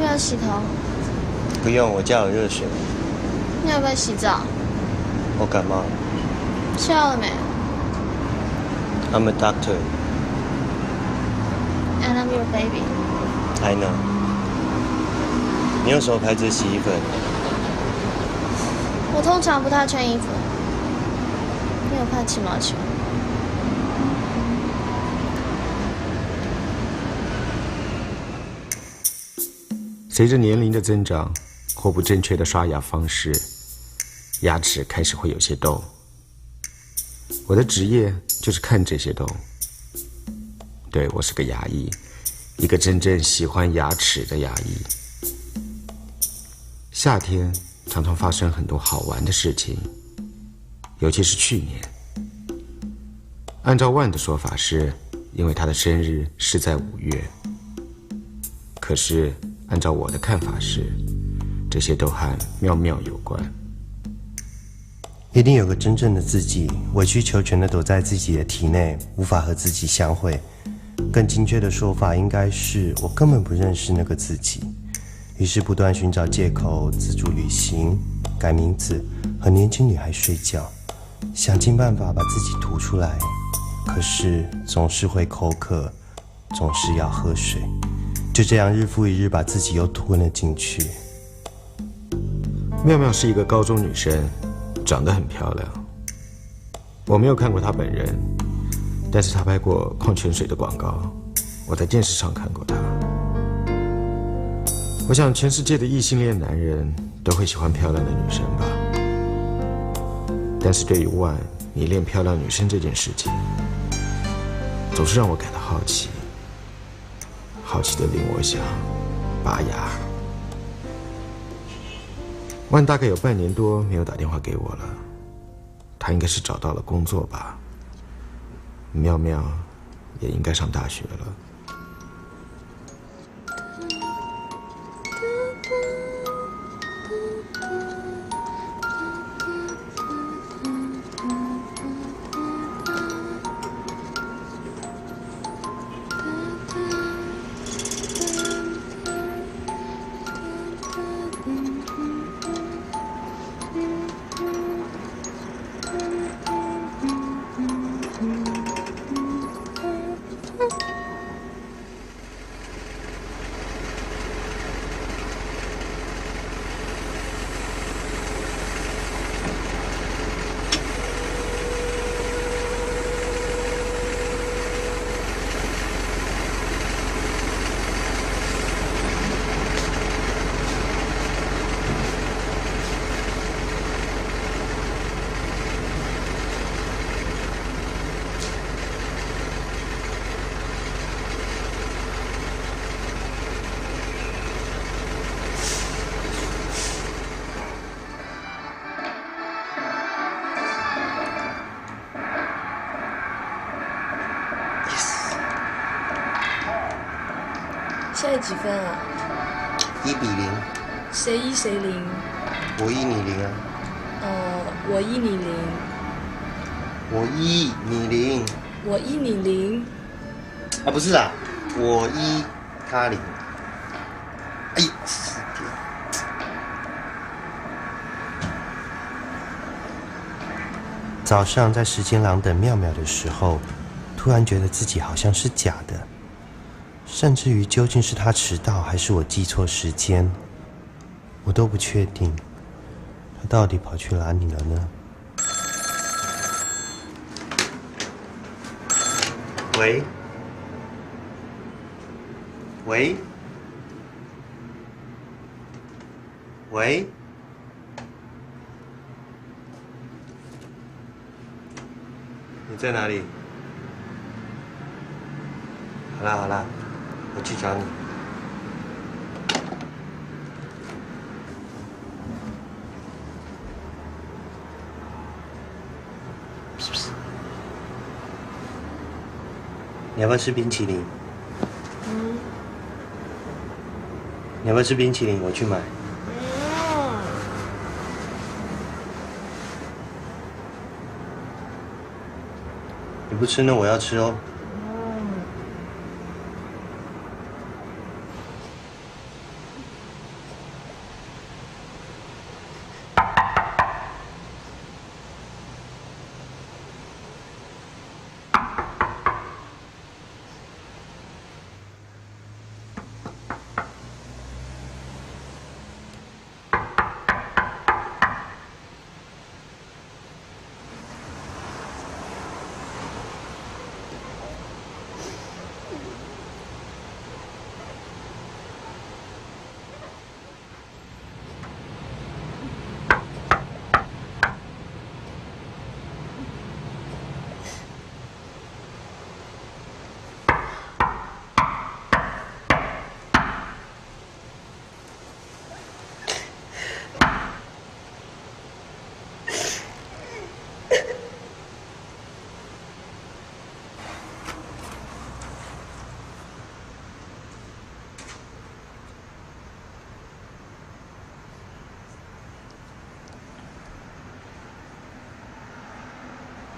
不要洗头？不用，我家有热水。你要不要洗澡？我感冒了。吃药了没 I'm a doctor. And I'm your baby. I know. 你用什么牌子的洗衣粉？我通常不太穿衣服，因为我怕起毛球。随着年龄的增长或不正确的刷牙方式，牙齿开始会有些痘。我的职业就是看这些痘。对，我是个牙医，一个真正喜欢牙齿的牙医。夏天常常发生很多好玩的事情，尤其是去年。按照万的说法是，因为他的生日是在5月。可是按照我的看法是，这些都和妙妙有关。一定有个真正的自己，委曲求全地躲在自己的体内，无法和自己相会。更精确的说法应该是，我根本不认识那个自己，于是不断寻找借口，自助旅行，改名字，和年轻女孩睡觉，想尽办法把自己吐出来，可是总是会口渴，总是要喝水，就这样日复一日把自己又吞了进去。妙妙是一个高中女生，长得很漂亮。我没有看过她本人，但是她拍过矿泉水的广告，我在电视上看过她。我想全世界的异性恋男人都会喜欢漂亮的女生吧。但是对于万迷恋漂亮女生这件事情，总是让我感到好奇，好奇的令我想拔牙。万大概有半年多没有打电话给我了，他应该是找到了工作吧。妙妙也应该上大学了。现在几分啊1比0。谁1谁0？我1你0啊。我1你0。我1你0。我1你0。啊，不是啊，我1他0。哎呀，早上在时间廊等妙妙的时候，突然觉得自己好像是假的，甚至于究竟是他迟到还是我记错时间，我都不确定。他到底跑去哪里了呢？喂？喂？喂？你在哪里？好啦好啦，我去找你。你要不要吃冰淇淋？你要不要吃冰淇淋？我去买。你不吃呢，我要吃哦。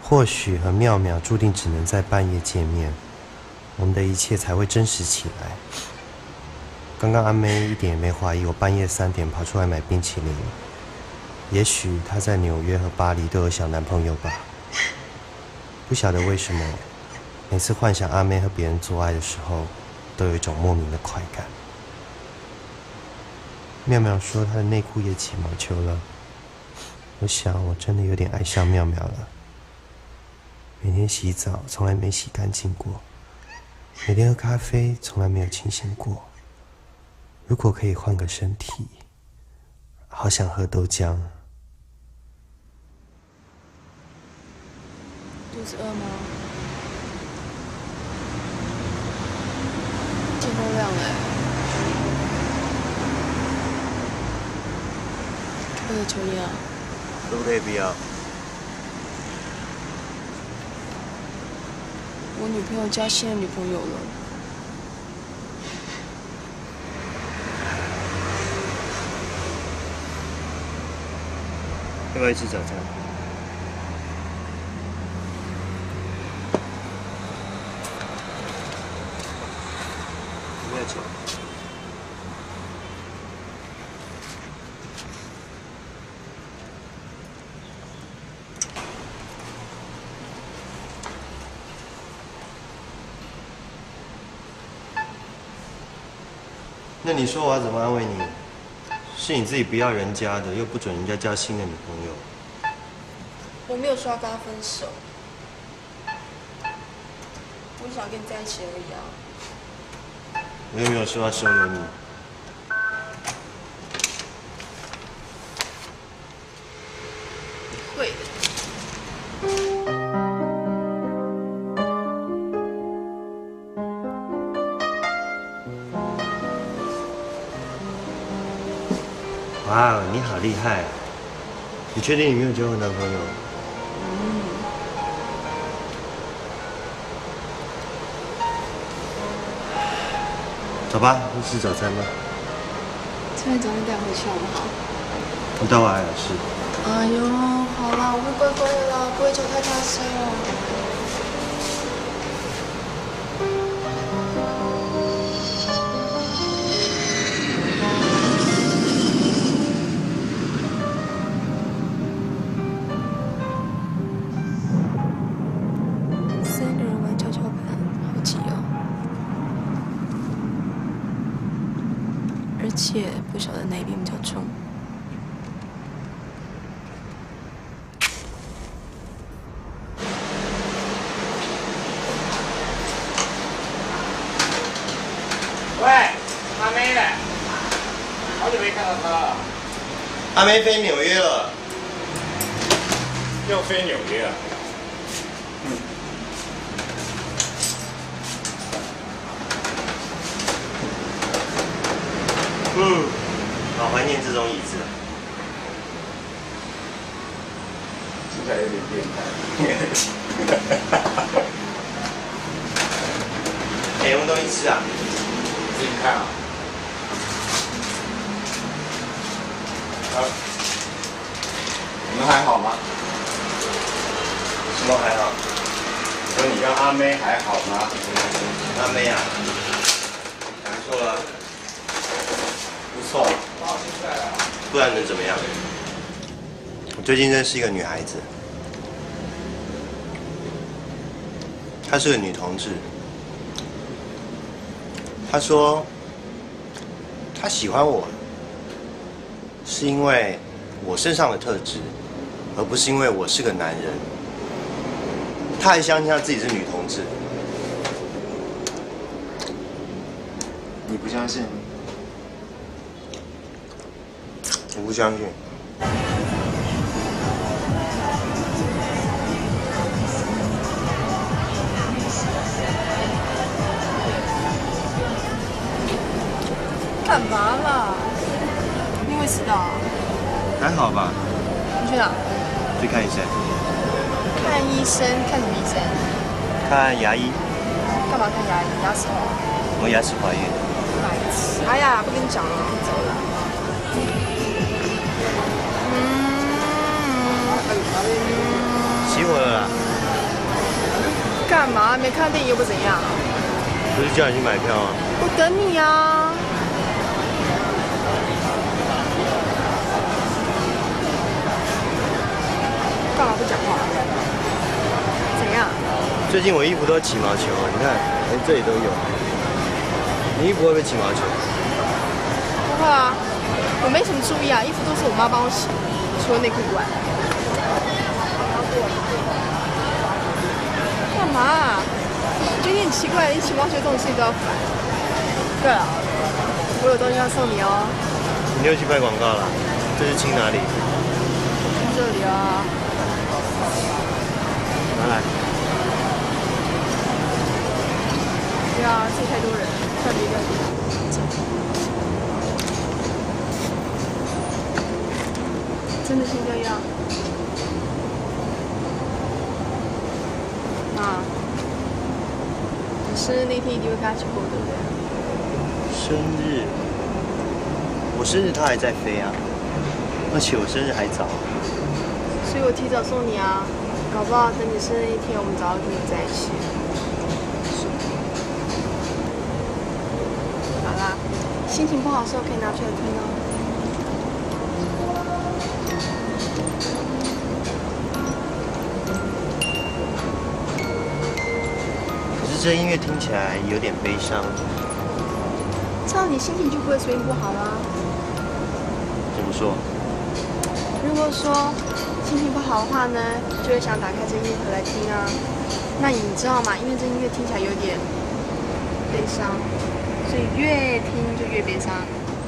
或许和妙妙注定只能在半夜见面，我们的一切才会真实起来。刚刚阿妹一点也没怀疑我半夜3点跑出来买冰淇淋，也许她在纽约和巴黎都有小男朋友吧。不晓得为什么，每次幻想阿妹和别人做爱的时候，都有一种莫名的快感。妙妙说她的内裤也起毛球了，我想我真的有点爱上妙妙了。每天洗澡从来没洗干净过，每天喝咖啡从来没有清醒过。如果可以换个身体，好想喝豆浆。肚子饿吗？天都亮了，可不可以抽烟啊？可不可以不要？我女朋友交新的女朋友了。要不要吃早餐？有没有钱？那你说我要怎么安慰你？是你自己不要人家的，又不准人家交新的女朋友。我没有说要跟他分手，我只想跟你在一起而已啊。我又没有说要收留你。会的。哇，你好厉害！你确定你没有交过男朋友？走吧，去吃早餐吧。这边早点带回去好不好？你当我还有事？哎呦，好啦，我会乖乖的啦，不会叫太大声哦。3个人玩跷跷板，好挤哦。而且不晓得哪一边比较重。喂，阿妹呢？好久没看到她了。阿梅飞纽约了。又飞纽约了。好怀念这种椅子。听起来有点变态。哎，有没有东西吃啊？自己看啊。你们还好吗？什么还好？说你跟阿妹还好吗？阿妹啊，还不错了。不错。不然能怎么样？我最近认识一个女孩子，她是个女同志。她说，她喜欢我，是因为我身上的特质，而不是因为我是个男人。她还相信她自己是女同志。你不相信？我不相信。干嘛啦？一定会迟到啊。还好吧？你去哪？去看医生。看医生，看什么医生？看牙医。干嘛看牙医？牙齿好啊。我牙齿怀孕。白痴！哎呀，不跟你讲了，走了。熄火了啦。干嘛？没看电影又不怎样？不是叫你去买票吗？我等你啊。干嘛不讲话？怎样？最近我衣服都起毛球，你看，连这里都有。你衣服会不会起毛球？不会啊，我没什么注意啊，衣服都是我妈帮我洗，除了内裤以外。干嘛啊？觉得你很奇怪，连起毛球这种事情都要烦。对了，我有东西要送你哦。你又去拍广告了？这是亲哪里？这里啊。拿来。对啊，这里太多人，特别的。真的先这样。啊，你生日那天一定会跟他去过，对不对？生日？我生日他还在飞啊，而且我生日还早。所以我提早送你啊，搞不好等你生日那天，我们早就跟你在一起。好啦，心情不好的时候可以拿出来听哦。可是这音乐听起来有点悲伤。这样你心情就不会随便不好啦。怎么说？如果说心情不好的话呢，就会想打开这音乐盒来听啊。那你知道吗？因为这音乐听起来有点悲伤，所以越听就越悲伤。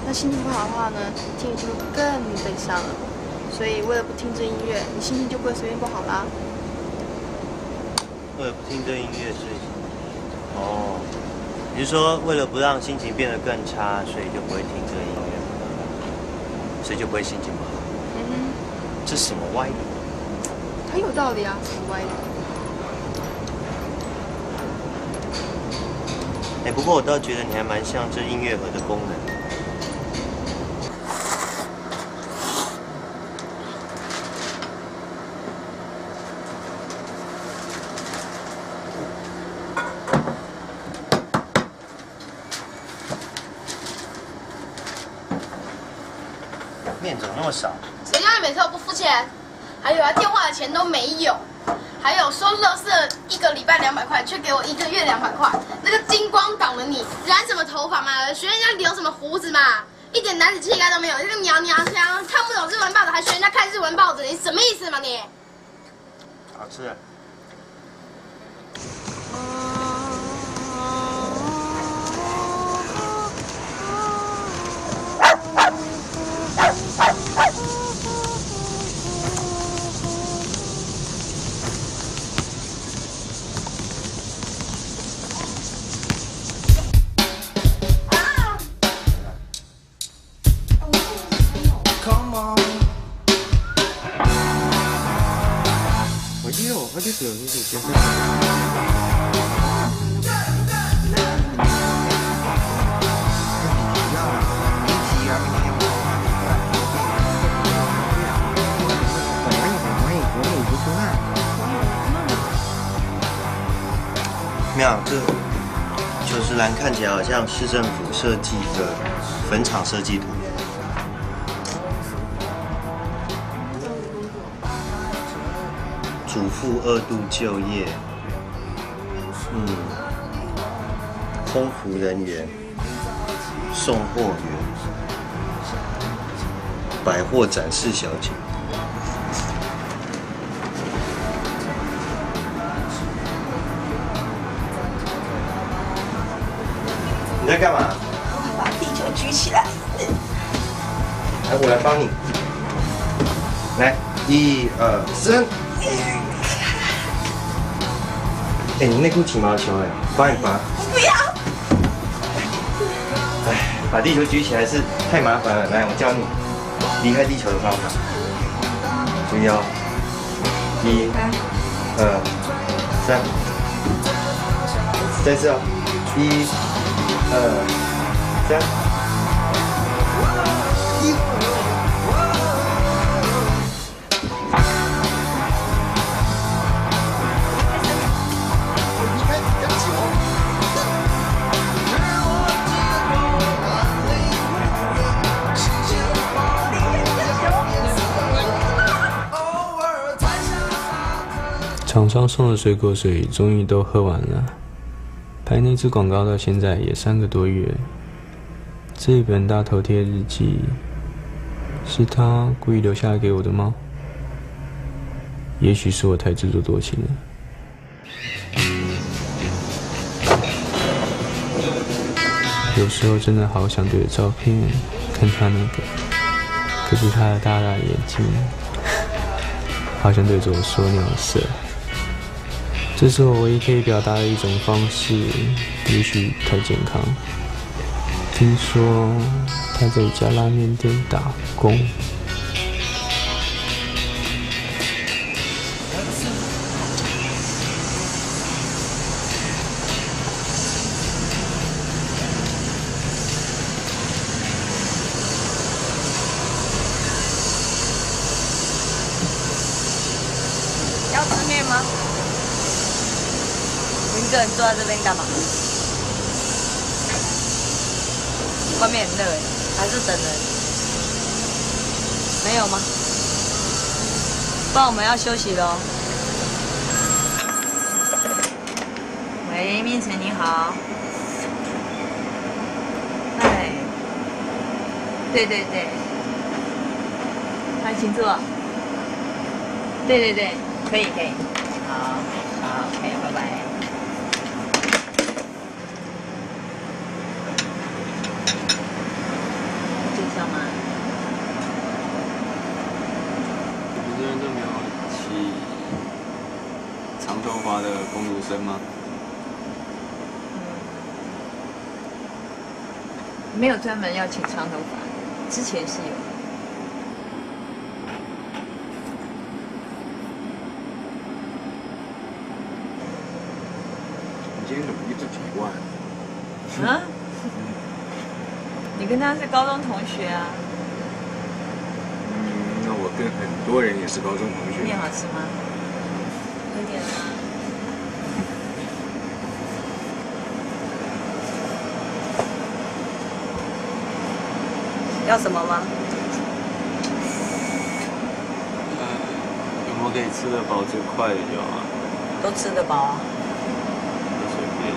那心情不好的话呢，听就会更悲伤了。所以为了不听这音乐，你心情就不会随便不好啦。为了不听这音乐，所以哦，你是说为了不让心情变得更差，所以就不会听这个音乐，所以就不会心情不好？嗯哼，这什么歪理？很有道理啊，什么歪理？哎，不过我倒觉得你还蛮像这音乐盒的功能。面怎么那么少？谁叫你每次都不付钱？还有啊，电话的钱都没有。还有说垃圾1个礼拜200块，却给我1个月200块。那个金光党的你，染什么头发嘛？学人家留什么胡子嘛？一点男子气概都没有，这个娘娘腔，看不懂日文报纸还学人家看日文报纸，你什么意思嘛你？好吃。我就是有这些先生。妙，这90栏看起来好像市政府设计的坟场设计图。主妇2度就业，空服人员、送货员、百货展示小姐。你在干嘛？我把地球举起来。来，我来帮你。来，1、2、3。哎，你内裤起毛球哎，帮你拔。不要。哎，把地球举起来是太麻烦了。来，我教你离开地球的方法。注意哦，1、2、3，再次哦，1、2、3。厂商送的水果水终于都喝完了，拍那支广告到现在也3个多月。这本大头贴日记是他故意留下来给我的吗？也许是我太自作多情了。有时候真的好想对着照片看他那个，可是他的大大眼睛，好像对着我说鸟色。这是我唯一可以表达的一种方式，也许太健康。听说他在一家拉面店打工。要吃面吗？你一个人坐在这边干嘛？外面很热哎，还是等人？没有吗？不然我们要休息喽。喂，面城你好。哎，对对对，还请坐。对对对，可以可以。好，好 ，OK， 拜拜。介绍吗？你们这边都没有起长头发的工读生吗？没有专门要请长头发，之前是有。你今天怎么一直提问？啊？你跟他是高中同学啊？那我跟很多人也是高中同学。面好吃吗？喝点吗？要什么吗？有没有可以吃得饱最快的就好啊？都吃得饱啊。随便。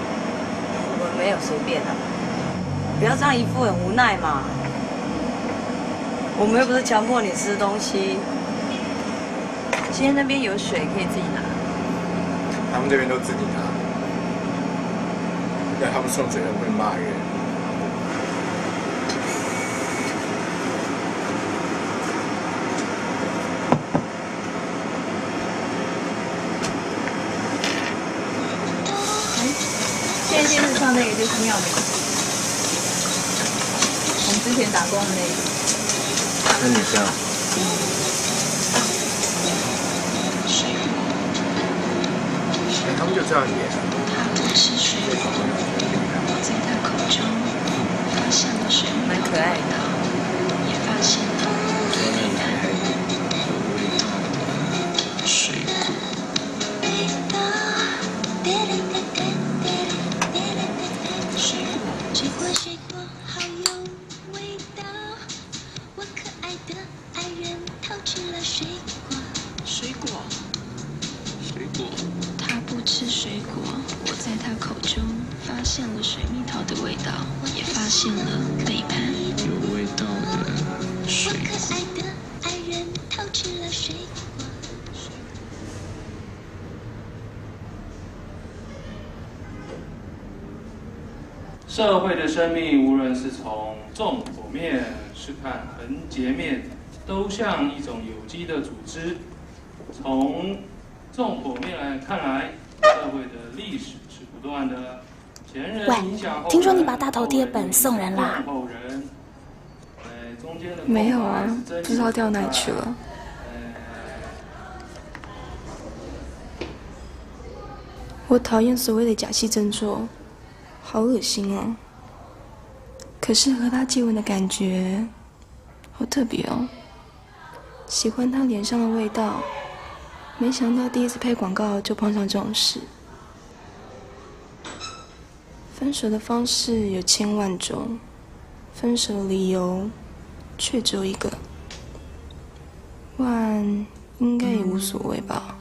我们没有随便的，不要这样一副很无奈嘛。我们又不是强迫你吃东西。今天那边有水可以自己拿。他们这边都自己拿。要他们送水很会骂人。现在电视上那个就是妙美，我们之前打工的那个。那女生啊？他们就这样演。蛮可爱的。水果。他不吃水果，我在他口中发现了水蜜桃的味道，也发现了背叛。有味道的水果。社会的生命，无论是从纵剖面，是看横截面，都像一种有机的组织。从纵剖面来看来，社会的历史是不断的，前人影响后人，听说你把大头贴本送人啦？没有啊，不知道掉哪里去了。我讨厌所谓的假戏真做，好恶心哦。可是和他接吻的感觉，好特别哦。喜欢他脸上的味道。没想到第一次拍广告就碰上这种事。分手的方式有千万种，分手的理由却只有一个。万应该也无所谓吧。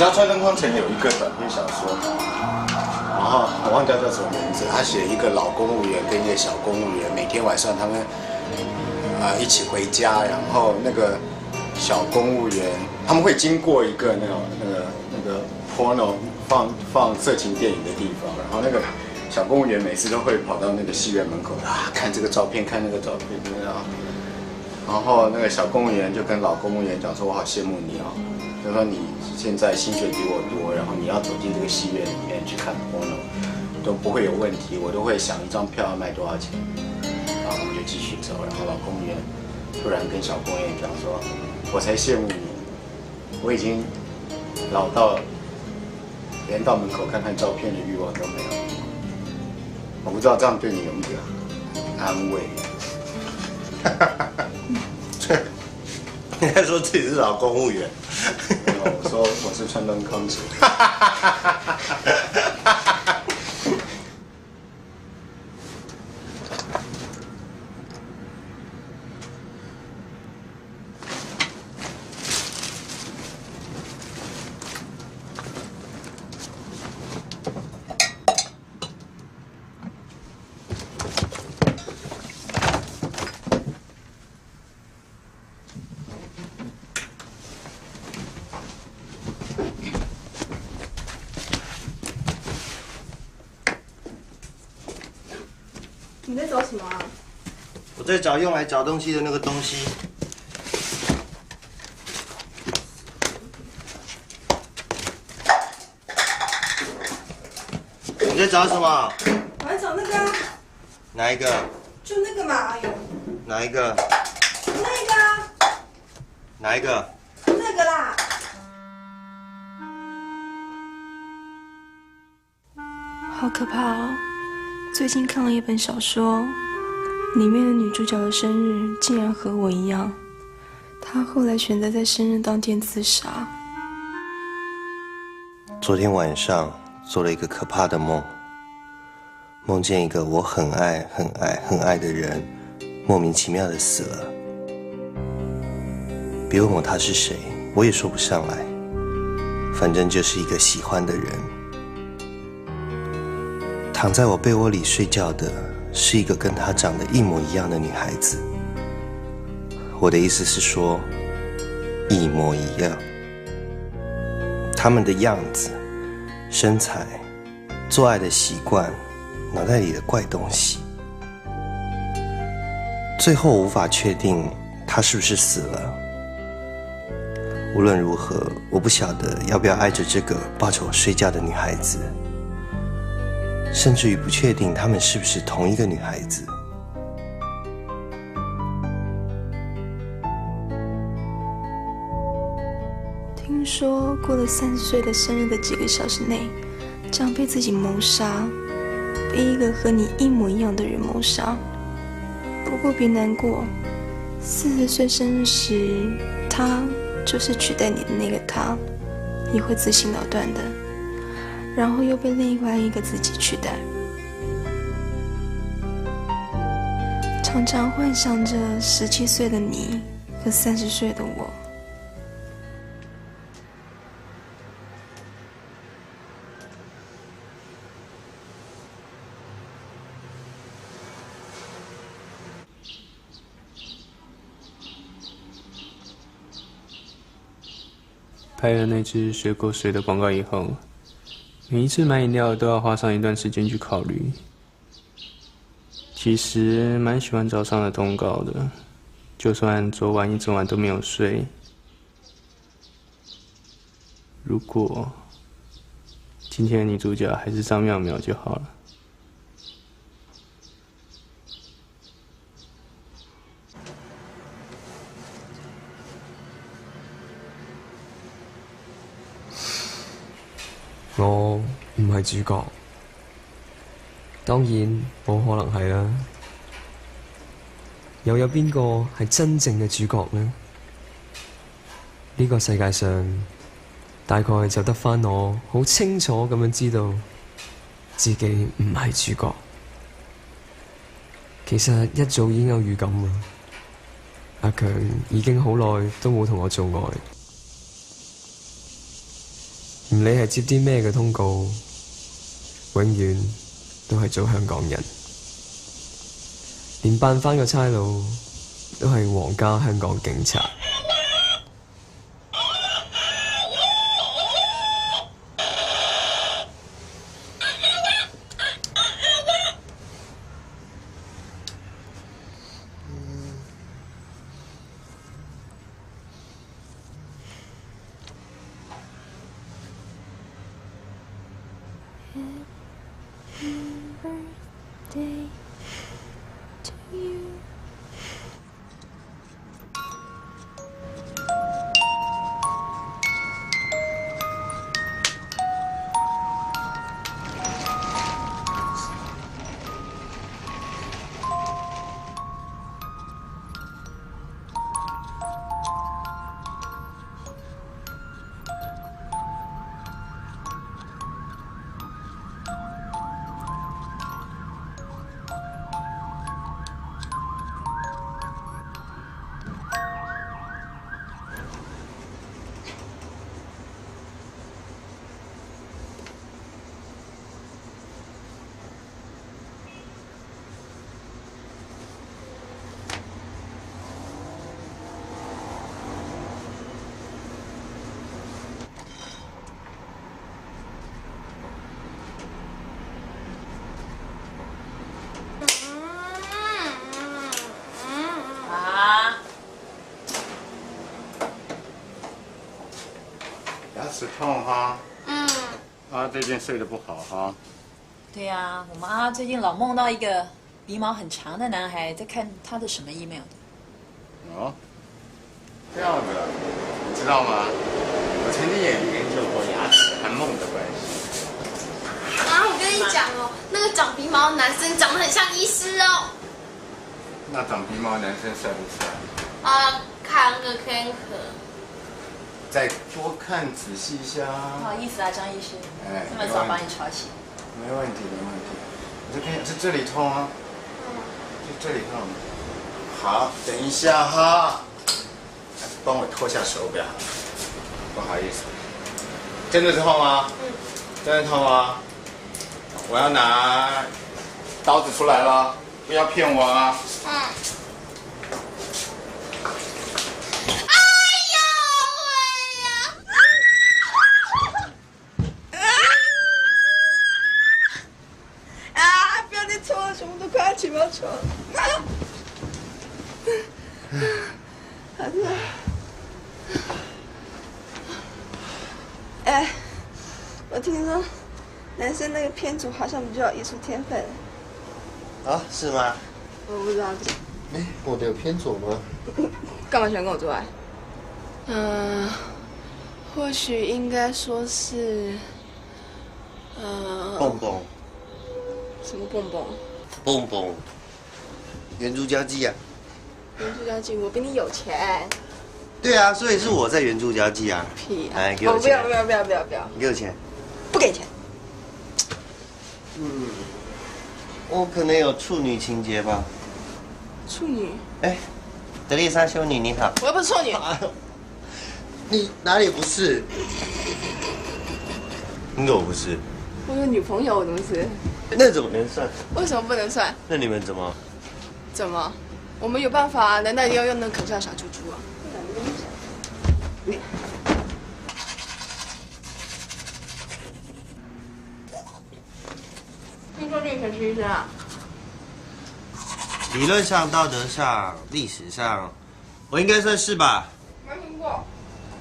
知道川端康成有一个短篇小说，然后我忘掉叫什么名字，他写一个老公务员跟一个小公务员，每天晚上他们一起回家，然后那个小公务员他们会经过一个那个 porno 放色情电影的地方，然后那个小公务员每次都会跑到那个戏院门口看这个照片，看那个照片，然后那个小公务员就跟老公务员讲说：“我好羡慕你哦，就说你现在薪水比我多，然后你要走进这个戏院里面去看 porno 都不会有问题，我都会想一张票要卖多少钱。”然后他们就继续走，然后老公务员突然跟小公务员讲说：“我才羡慕你，我已经老到连到门口看看照片的欲望都没有。我不知道这样对你有没有安慰？”应该说自己是老公务员。我说我是川端康成。你在找什么啊？我在找用来找东西的那个东西。你在找什么？我在找那个啊。哪一个？就那个嘛，哎呦。哪一个？那个啊。哪一个？那个啦。好可怕哦！最近看了一本小说，里面的女主角的生日竟然和我一样。她后来选择在生日当天自杀。昨天晚上做了一个可怕的梦，梦见一个我很爱、很爱、很爱的人，莫名其妙的死了。别问我他是谁，我也说不上来，反正就是一个喜欢的人。躺在我被窝里睡觉的是一个跟她长得一模一样的女孩子。我的意思是说，一模一样。她们的样子、身材、做爱的习惯、脑袋里的怪东西，最后无法确定她是不是死了。无论如何，我不晓得要不要爱着这个抱着我睡觉的女孩子。甚至于不确定她们是不是同一个女孩子。听说过了30岁的生日的几个小时内，将被自己谋杀，被一个和你一模一样的人谋杀。不过别难过，40岁生日时，他就是取代你的那个他，也会自行了断的。然后又被另外一个自己取代。常常幻想着17岁的你和30岁的我。拍了那支水果水的广告以后，每一次买饮料都要花上一段时间去考虑。其实蛮喜欢早上的通告的，就算昨晚一整晚都没有睡。如果今天的女主角还是张妙妙就好了。我唔係主角，當然冇可能係啦。又有邊個係真正嘅主角呢？呢個世界上大概就得返我好清楚咁樣知道自己唔係主角。其實一早已經有預感啦。阿強已經好耐都冇同我做愛。唔理係接啲咩嘅通告，永遠都係做香港人，連扮翻個差佬都係皇家香港警察。牙齿痛哈？最近睡得不好哈？对呀，我们最近老梦到一个鼻毛很长的男孩，在看他的什么 email 的。哦，这样子，你知道吗？我曾经也研究过牙齿和梦的关系。我跟你讲哦，那个长鼻毛的男生长得很像医师哦。那长鼻毛的男生帅不帅？看个看个。再多看仔细一下。不好意思啊，张医师，这么早把你吵醒。没问题，没问题。你这边是这里痛啊？就这里痛。好，等一下哈，帮我脱下手表。不好意思，真的是痛吗？真的痛吗？我要拿刀子出来了，不要骗我啊！不要再戳了，全部都快要起毛球了。好的。我听说男生那个偏左好像比较有艺术天分。啊，是吗？我不知道。我的有偏左吗？干嘛喜欢跟我做爱？或许应该说是，蹦蹦。什么蹦蹦？蹦蹦。圆珠交际啊。圆珠交际，我比你有钱。对啊，所以是我在圆珠交际啊。屁啊！来，给我钱。不要！你给我钱。不给钱。我可能有处女情节吧。处女？德丽莎修女你好。我又不是处女。你哪里不是？你怎么不是？我有女朋友，我怎么是？那怎么能算？为什么不能算？那你们怎么？怎么？我们有办法啊？难道要用那个口哨小猪猪啊？听说你以前是医生啊？理论上、道德上、历史上，我应该算是吧。没听过。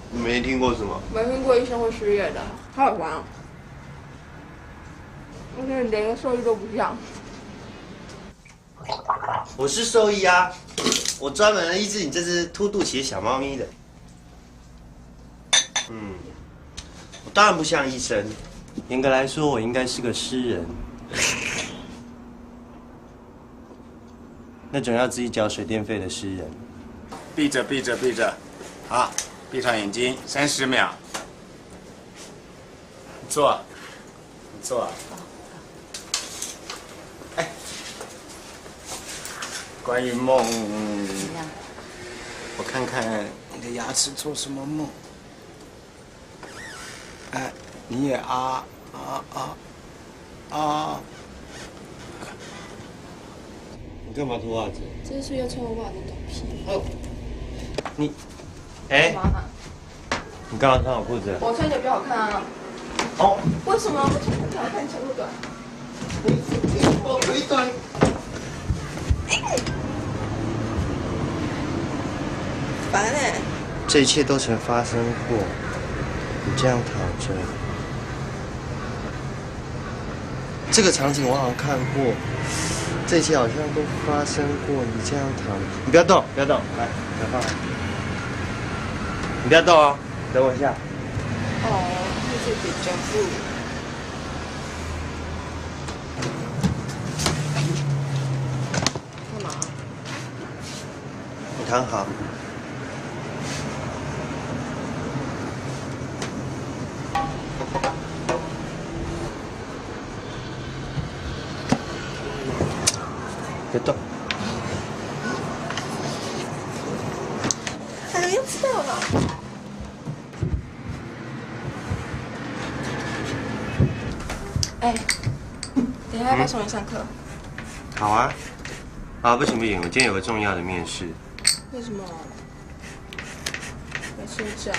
你没听过什么？没听过医生会失业的，好好玩啊！我觉得你连个兽医都不像。我是兽医啊，我专门医治你这只凸肚脐的小猫咪的。我当然不像医生，严格来说，我应该是个诗人。那种要自己缴水电费的诗人。闭着，好，闭上眼睛，30秒。你坐。关于梦，我看看你的牙齿做什么梦。你也啊！你干嘛脱袜子？这是要穿我袜的狗屁。你，哎、干嘛？你干嘛穿我裤子？我穿起来比较好看啊。哦。为什么我穿起来好看？你长那么短。我腿短。烦哎。这一切都曾发生过。你这样躺着，这个场景我好像看过，这一切好像都发生过。你这样躺，你不要动，不要动，来，小放。你不要动哦，等我一下。哦，这是比较不。干嘛？你躺好。别动。哎呀，又知道了。哎，等一下要不要送你上课？好啊。啊，不行不行，我今天有个重要的面试。为什么？没睡觉。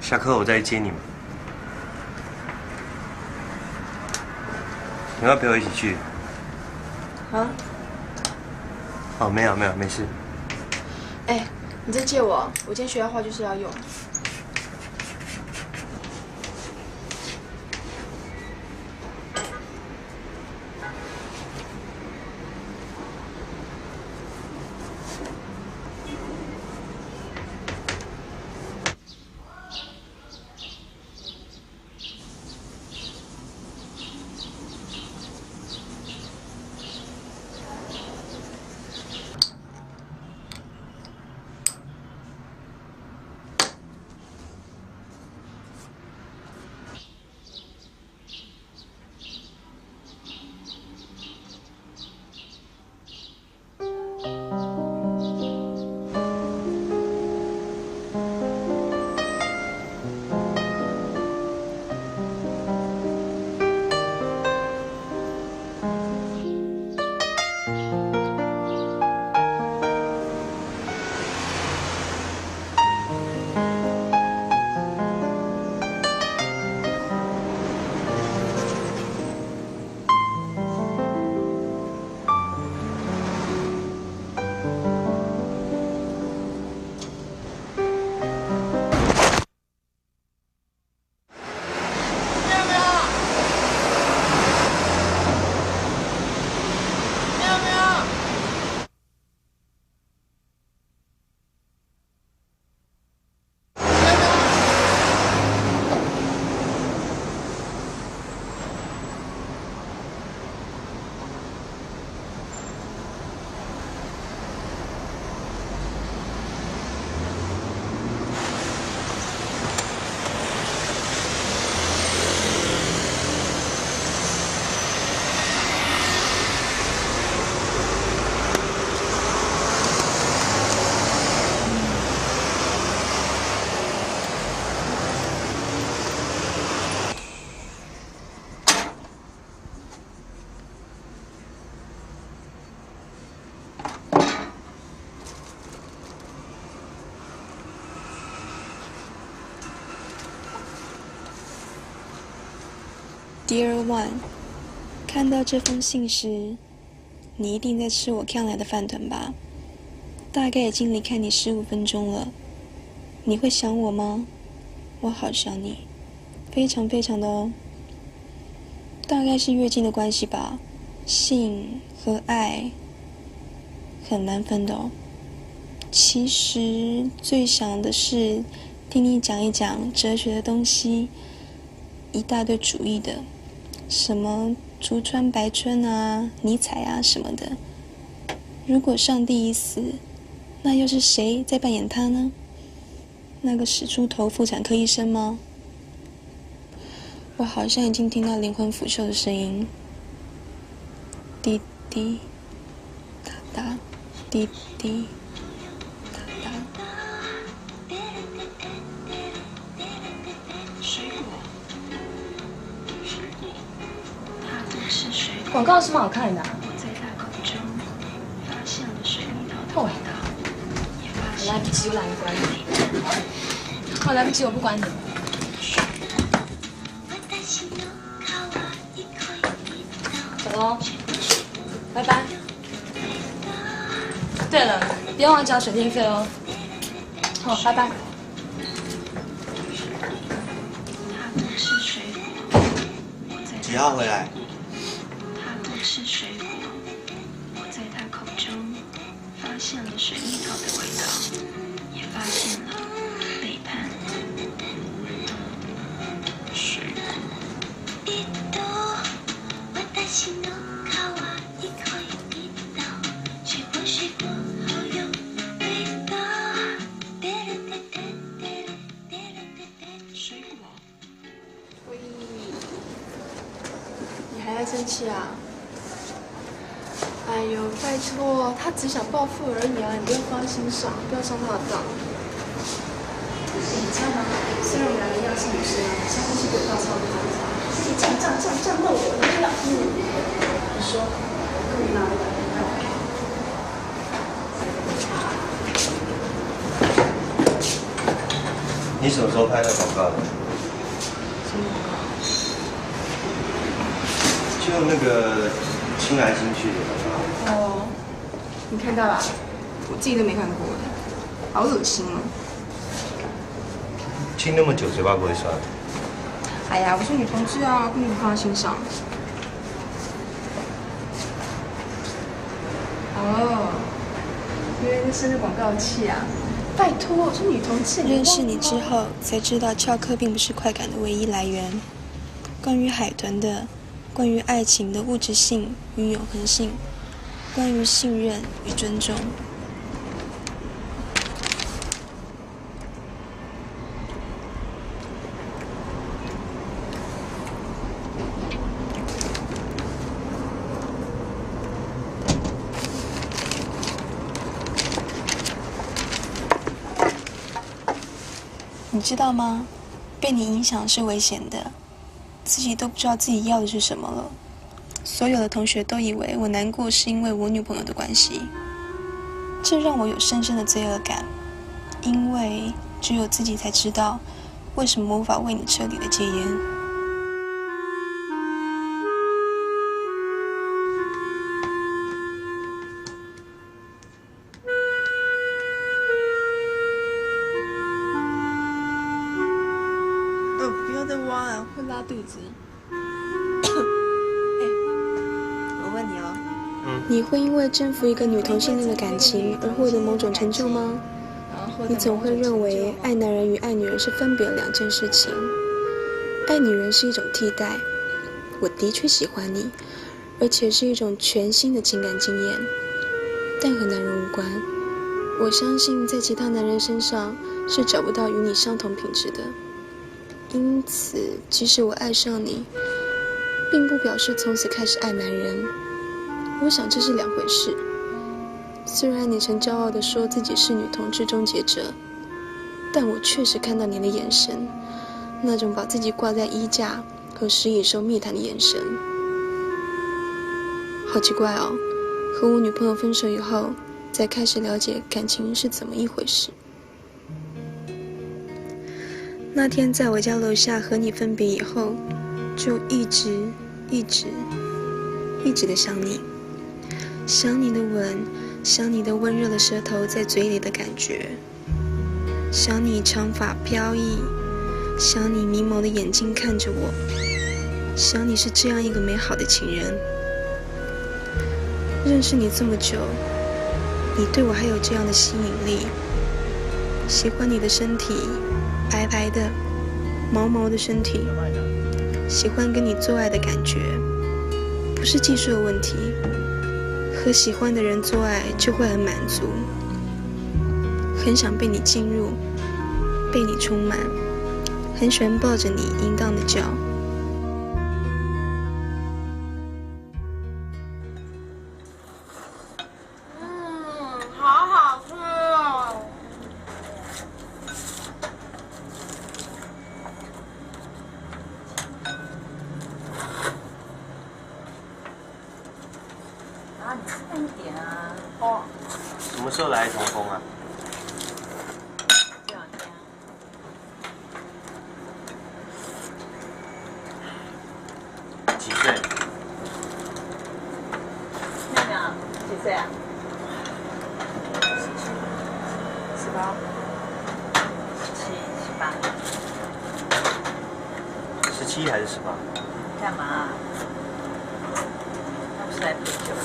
下课我再接你们。你要陪我一起去？啊？哦，没有，没事。哎，你再借我，我今天学到话就是要用。Dear One， 看到这封信时，你一定在吃我看来的饭团吧？大概已经离开你15分钟了。你会想我吗？我好想你，非常非常的哦。大概是月经的关系吧，性和爱很难分的哦。其实最想的是听你讲一讲哲学的东西，一大堆主义的。什么竹川白春啊、尼采啊什么的。如果上帝已死，那又是谁在扮演他呢？那个死猪头妇产科医生吗？我好像已经听到灵魂腐朽的声音，滴滴答答，滴滴答答。水果。广告有什么好看的、啊？哦，我来不及，我懒得管你。我来不及，我不管你。走喽，拜拜。对了，别忘了交水电费哦。好，拜拜。几号回来？它不是水果，我在它口中发现了水蜜桃的味道，也发现了背叛。水果。你还在生气啊？哎呦，拜托，他只想报复而已啊，你不要放在心上，不要上他的当。你知道吗？虽然我们两个一样是女生啊，相互是轨道超的方法。自己这样弄我，真的。你说，我跟你拿了你什么时候拍的广告的？什么广告？就那个亲来亲去的广告。哦，你看到了？我自己都没看过，好恶心哦。亲那么久，嘴巴不会酸？哎呀，我是女同志啊，根本不放在心上。哦，原来是生日广告器啊！拜托，我是女同志。认识你之后，才知道翘课并不是快感的唯一来源。关于海豚的，关于爱情的物质性与永恒性，关于信任与尊重。你知道吗？被你影响是危险的，自己都不知道自己要的是什么了。所有的同学都以为我难过是因为我女朋友的关系，这让我有深深的罪恶感，因为只有自己才知道为什么无法为你彻底的戒烟。不要再挖了，会拉肚子。我问你哦，你会因为征服一个女同性恋的感情而获得某种成就吗？你总会认为爱男人与爱女人是分别两件事情。爱女人是一种替代，我的确喜欢你，而且是一种全新的情感经验，但和男人无关。我相信在其他男人身上是找不到与你相同品质的。因此，即使我爱上你，并不表示从此开始爱男人。我想这是两回事。虽然你曾骄傲地说自己是女同志终结者，但我确实看到你的眼神，那种把自己挂在衣架和食蚁兽密谈的眼神。好奇怪哦，和我女朋友分手以后，才开始了解感情是怎么一回事。那天在我家楼下和你分别以后，就一直的想你，想你的吻，想你的温热的舌头在嘴里的感觉，想你长发飘逸，想你迷蒙的眼睛看着我，想你是这样一个美好的情人。认识你这么久，你对我还有这样的吸引力，喜欢你的身体，白白的毛毛的身体，喜欢跟你做爱的感觉，不是技术的问题，和喜欢的人做爱就会很满足，很想被你进入，被你充满，很喜欢抱着你淫荡的叫。好好吃哦。啊，你快一点啊！哦，什么时候来台风啊？这两天。几岁？亮亮几岁啊？18、17、18。17还是18？干嘛？他不是来陪酒的。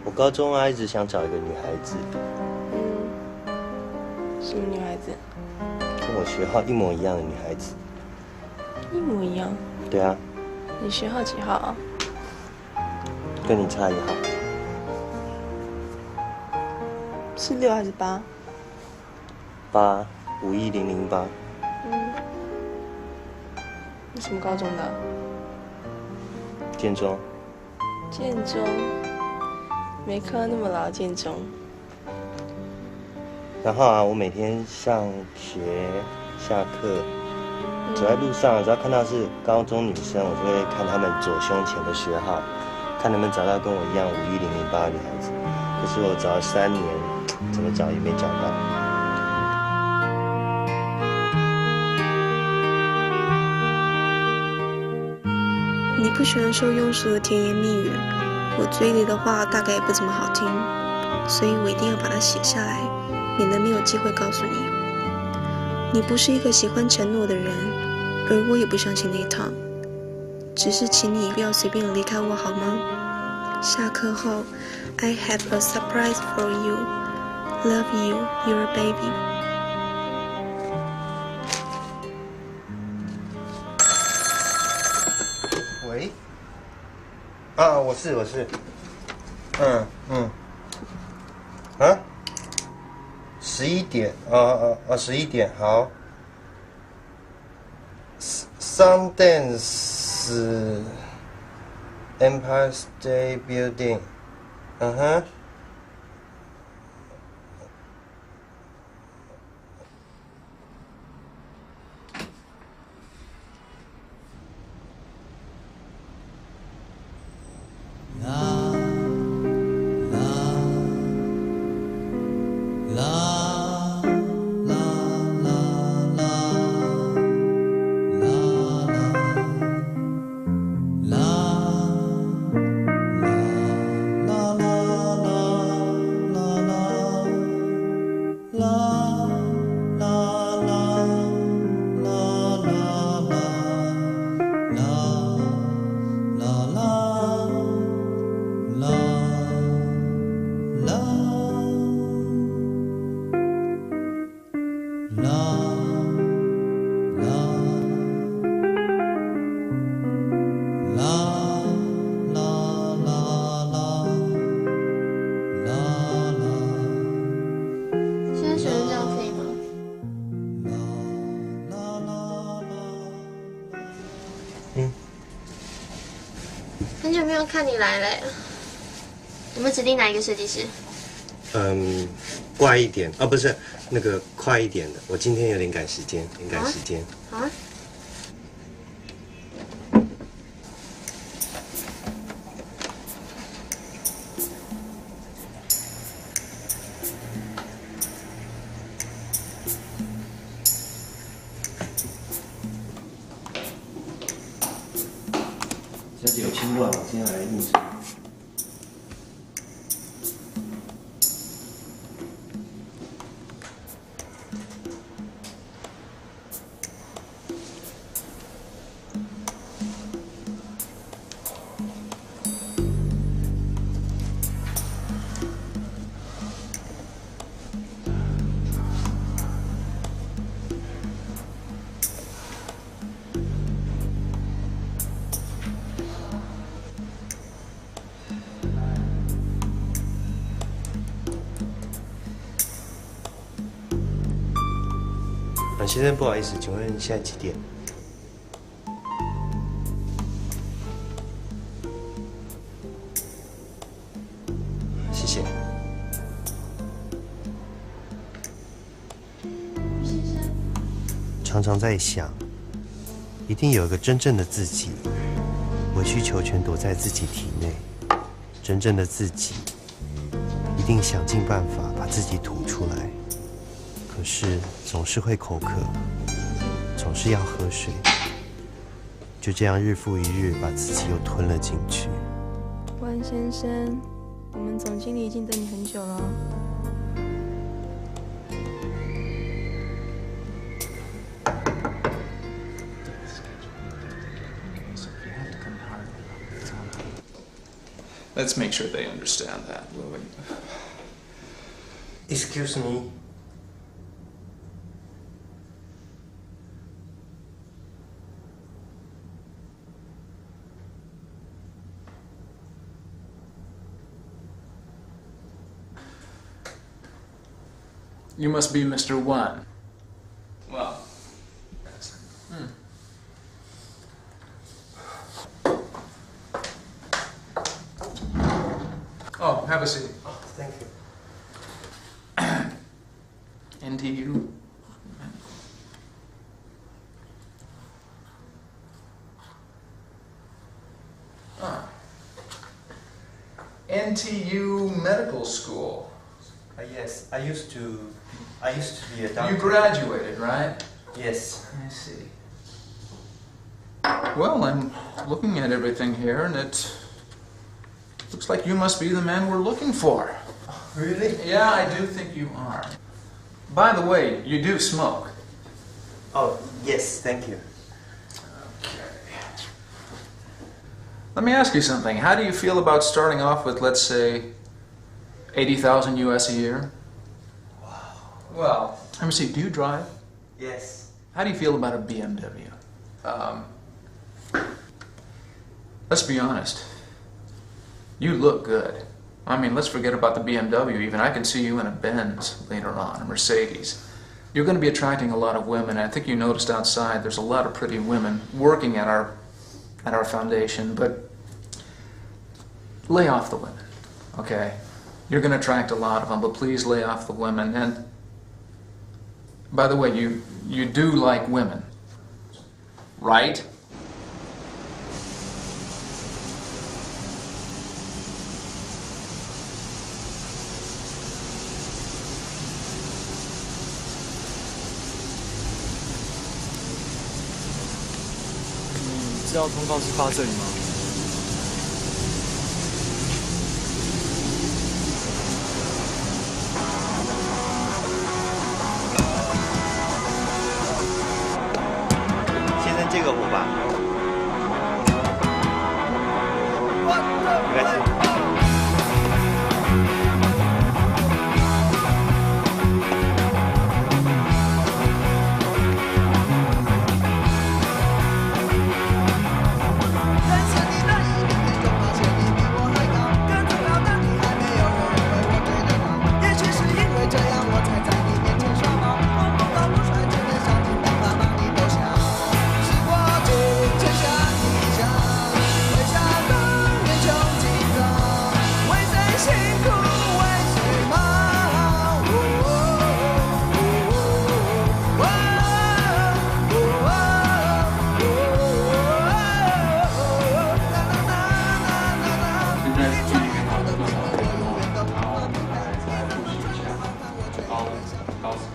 我高中啊，一直想找一个女孩子，什么女孩子？跟我学号一模一样的女孩子。一模一样。对啊。你学号几号啊？跟你差1号。是6还是8？8，51008。你什么高中的？建中。建中。没看到那么老，建中。然后啊，我每天上学、下课，走在路上，只要看到是高中女生，我就会看她们左胸前的学号，看能不能找到跟我一样51008的女孩子。可是我找了3年，怎么找也没找到。你不喜欢说庸俗的甜言蜜语，我嘴里的话大概也不怎么好听，所以我一定要把它写下来，免得没有机会告诉你。你不是一个喜欢承诺的人，而我也不相信那一套。只是请你不要随便离开我好吗？下课后 I have a surprise for you. Love you, your baby. 喂？啊，我是。啊？11点11点好。Sundance Empire State Building。嗯哼。很久没有看你来了，有没有指定哪一个设计师？怪一点啊，不是那个快一点的。我今天有点赶时间，啊？小姐有轻乱，我今天来应酬。先生，不好意思，请问现在几点？谢谢。常常在想，一定有一个真正的自己，委曲求全躲在自己体内。真正的自己，一定想尽办法把自己吐出来。可是总是会口渴，总是要喝水，就这样日复一日把自己又吞了进去。万先生，我们总经理已经等你很久了。Let's make sure they understand that, will we? Excuse me. You must be Mr. Wan. Well, Oh, have a seat. Oh, thank you. NTU. NTU Medical School. Yes, I used to be a doctor. You graduated, right? Yes. I see. Well, I'm looking at everything here, and it looks like you must be the man we're looking for. Really? Yeah, I do think you are. By the way, you do smoke. Oh, yes, thank you. Let me ask you something. How do you feel about starting off with, let's say, 80,000 US a year? Wow. Well, let me see, do you drive? Yes. How do you feel about a BMW? Let's be honest. You look good. I mean, let's forget about the BMW even. I can see you in a Benz later on, a Mercedes. You're going to be attracting a lot of women. I think you noticed outside there's a lot of pretty women working at our foundation, but lay off the women, okay? You're going to attract a lot of them, but please lay off the women. And by the way, you do like women, right?你知道通告是发这里吗？先生，这个火吧。没关系。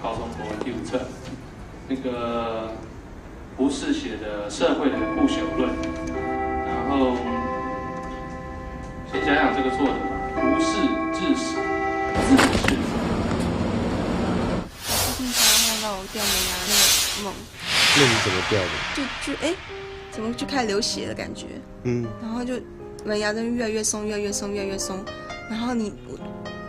高中国文第5册，那个胡适写的《社会的不朽论》，然后先讲讲这个作者吧，胡适致死，自是。最近常看到我掉门牙那个梦。那你怎么掉的？怎么就开始流血的感觉？然后就门牙真越来越松，越来越松，越来越松，然后你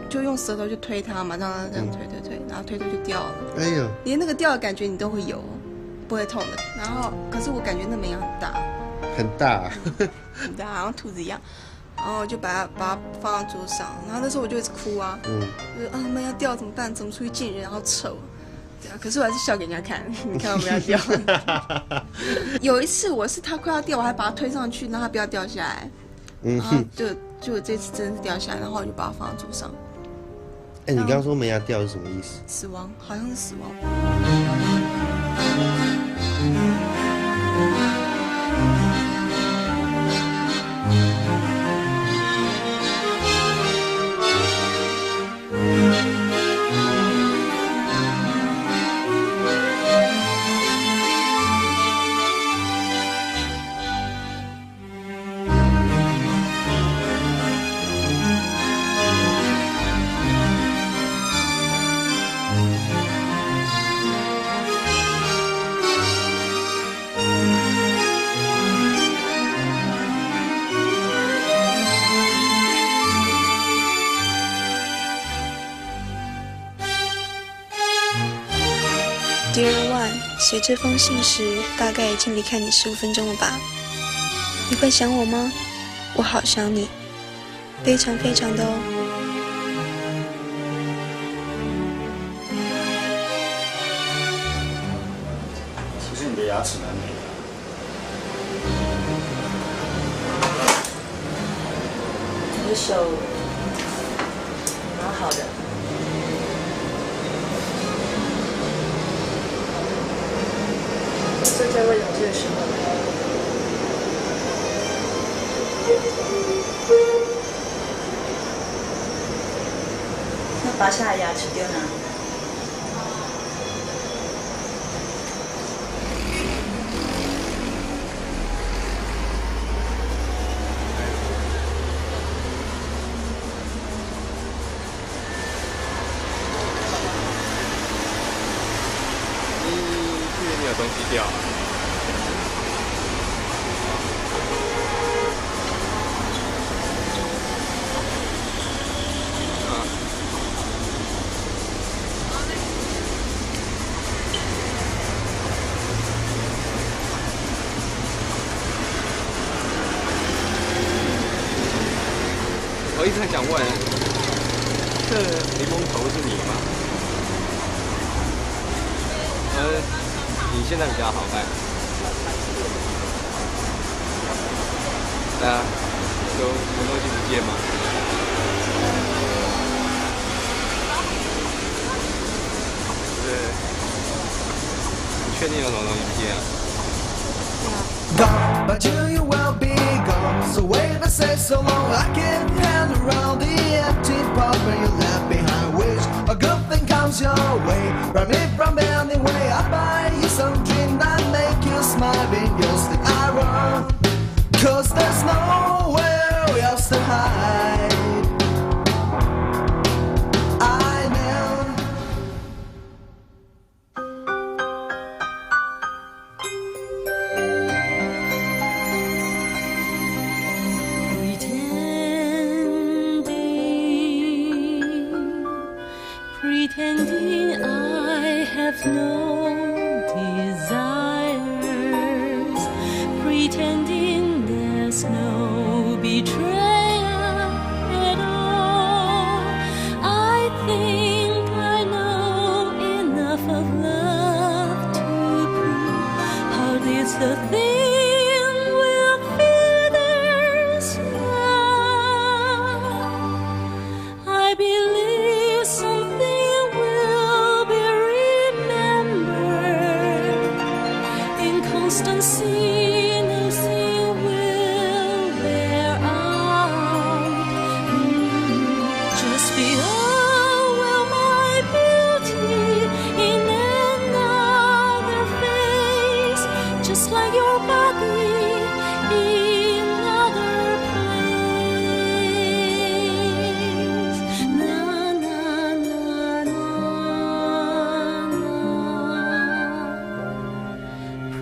就用舌头去推它嘛，让它这样推，然后推就掉了。哎呦，连那个掉的感觉你都会有，不会痛的。然后可是我感觉那门牙很大，很大，很大，好像兔子一样。然后我就把它放在桌上，然后那时候我就一直哭啊，就是他们要掉怎么办？怎么出去见人，然后丑，对啊，可是我还是笑给人家看，你看我们要掉。有一次我是它快要掉，我还把它推上去，让它不要掉下来，然后就这次真的是掉下来，然后我就把它放在桌上。哎，你刚刚说门牙掉是什么意思？死亡，好像是死亡。Dear One， 写这封信时，大概已经离开你15分钟了吧？你会想我吗？我好想你，非常非常的哦。其实你的牙齿蛮美的。你的手蛮好的。正在为了这个时候，那拔下来牙齿丢哪？你有东西掉了。我一直很想问，这柠檬头是你吗？你现在比较好看。有什么东西不见吗？不是，你确定有什么东西不见啊？ Gone, but you will be gone. So wait and say so long. I can't hand around the empty part where you left behind. Wish a good thing comes your way. Run me from bending way. I buy you some drink that make you smile. Then you'll stick around. Cause there's nowhere else to hide. I know. Pretending I have no desires, pretending there's no betrayal at all. I think I know enough of love to prove how this the thing will feel this love. I believe something constancy, nothing will wear out. Just be well, my beauty in another face, just like your body in another place. Na na na na.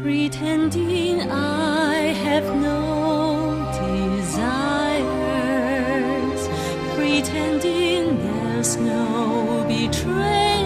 Pretending I have no desires, pretending there's no betrayal.